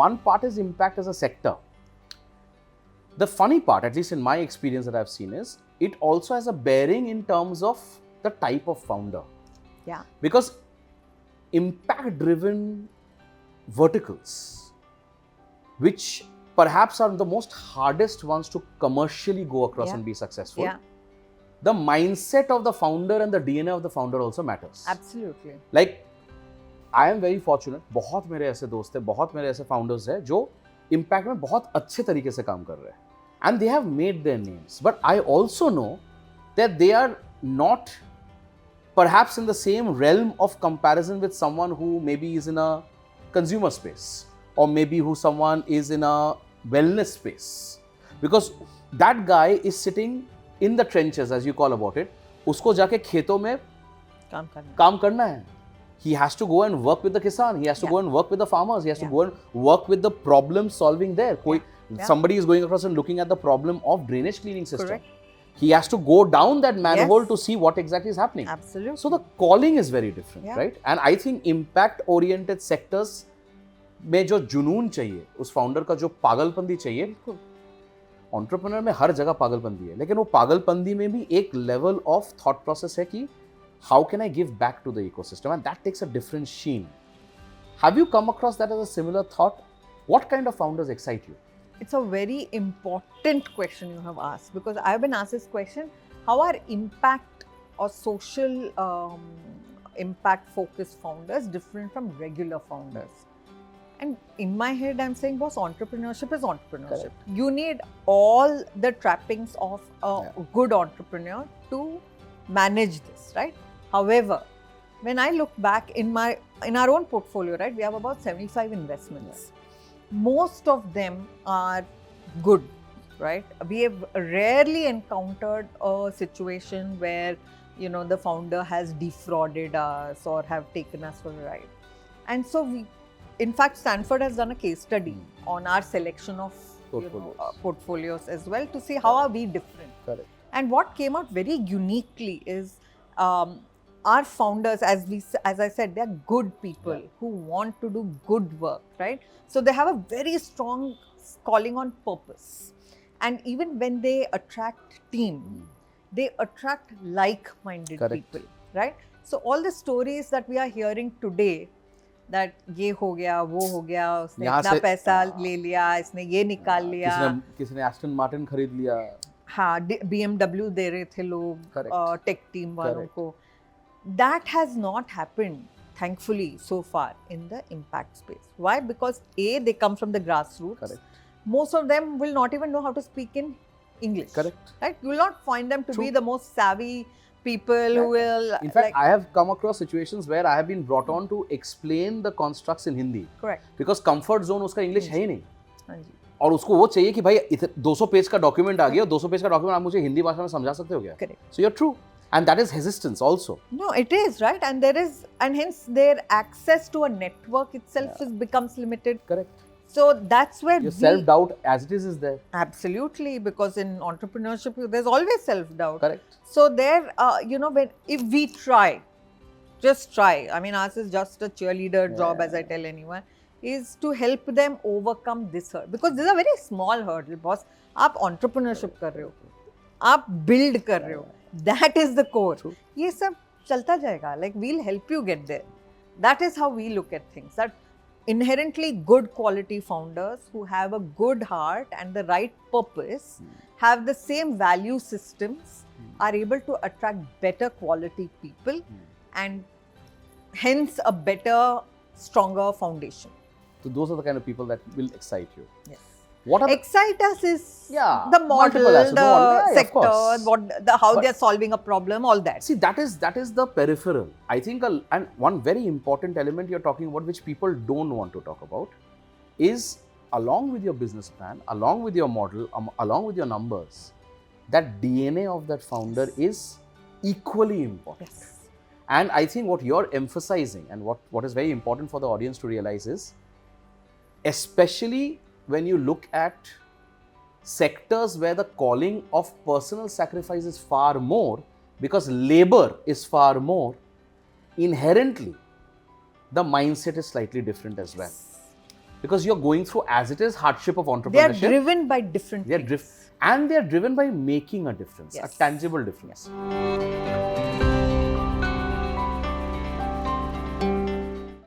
one part is impact as a sector. The funny part, at least in my experience that I've seen, is it also has a bearing in terms of the type of founder. Yeah. Because impact-driven verticals, which perhaps are the most hardest ones to commercially go across and be successful, the mindset of the founder and the DNA of the founder also matters. Absolutely. Like, I am very fortunate. बहुत मेरे ऐसे दोस्त हैं, बहुत मेरे ऐसे founders हैं जो impact में बहुत अच्छे तरीके से काम कर रहे हैं. And they have made their names. But I also know that they are not perhaps in the same realm of comparison with someone who maybe is in a consumer space, or maybe who someone is in a wellness space. Because that guy is sitting in the trenches, as you call about it. उसको जाके खेतों में काम करना है. He has to go and work with the kisan. He has to go and work with the farmers. He has to go and work with the problem solving there. Somebody is going across and looking at the problem of drainage cleaning system. Correct. He has to go down that manhole to see what exactly is happening. Absolutely. So the calling is very different, right? And I think impact-oriented sectors में जो जुनून चाहिए, उस founder का जो पागलपंदी चाहिए, entrepreneur में हर जगह पागलपंदी है, लेकिन वो पागलपंदी में भी एक लेवल ऑफ थॉट प्रोसेस है कि how can I give back to the ecosystem, and that takes a different sheen. Have you come across that as a similar thought? What kind of founders excite you? It's a very important question you have asked, because I've been asked this question: how are impact or social impact focused founders different from regular founders? And in my head, I'm saying, boss, entrepreneurship is entrepreneurship. Correct. You need all the trappings of a good entrepreneur to manage this, right? However, when I look back in our own portfolio, right, we have about 75 investments. Most of them are good, right? We have rarely encountered a situation where, you know, the founder has defrauded us or have taken us for a ride. And so in fact, Stanford has done a case study on our selection of portfolios as well, to see how are we different. Correct. And what came out very uniquely is our founders, as I said, they are good people who want to do good work, right? So they have a very strong calling on purpose. And even when they attract team, they attract like-minded people, right? So all the stories that we are hearing today, that ये हो गया, वो हो गया, उसने इतना पैसा ले लिया, इसने ये निकाल लिया, किसी ने एस्टन मार्टिन खरीद लिया, हाँ, BMW दे रहे थे लोग टेक टीम वालों को. That has not happened, thankfully, so far in the impact space. Why? Because A, they come from the grassroots. Correct. Most of them will not even know how to speak in English. Correct. Right? You will not find them to be the most savvy people who will. In fact, I have come across situations where I have been brought on to explain the constructs in Hindi. Correct. Because comfort zone उसका English है ही नहीं. हाँ जी. और उसको वो चाहिए कि भाई 200 पेज का डॉक्यूमेंट आ गया, 200 पेज का डॉक्यूमेंट आप मुझे हिंदी भाषा में समझा सकते हो क्या? Correct. So you're true. And that is resistance also. No, it is, right? And hence their access to a network itself becomes limited. Correct. So that's where your self-doubt as it is there. Absolutely, because in entrepreneurship, there's always self-doubt. Correct. So there, if we try, just try. I mean, ours is just a cheerleader job, as I tell anyone, is to help them overcome this hurdle. Because this is a very small hurdle, boss. आप entrepreneurship कर रहे हो, आप build कर रहे हो. That is the core. ये सब चलता जाएगा. Like, we'll help you get there. That is how we look at things. That inherently good quality founders who have a good heart and the right purpose, have the same value systems, are able to attract better quality people and hence a better, stronger foundation. So those are the kind of people that will excite you. Yes. What excite us is the model, the sector, how they are solving a problem, all that. See, that is the peripheral. I think, and one very important element you're talking about, which people don't want to talk about, is along with your business plan, along with your model, along with your numbers, that DNA of that founder is equally important. Yes. And I think what you're emphasizing and what is very important for the audience to realize is, especially when you look at sectors where the calling of personal sacrifice is far more, because labor is far more, inherently, the mindset is slightly different as well. because you're going through as it is hardship of They are entrepreneurship. driven by different They're things. and they're driven by making a difference, Yes. a tangible difference.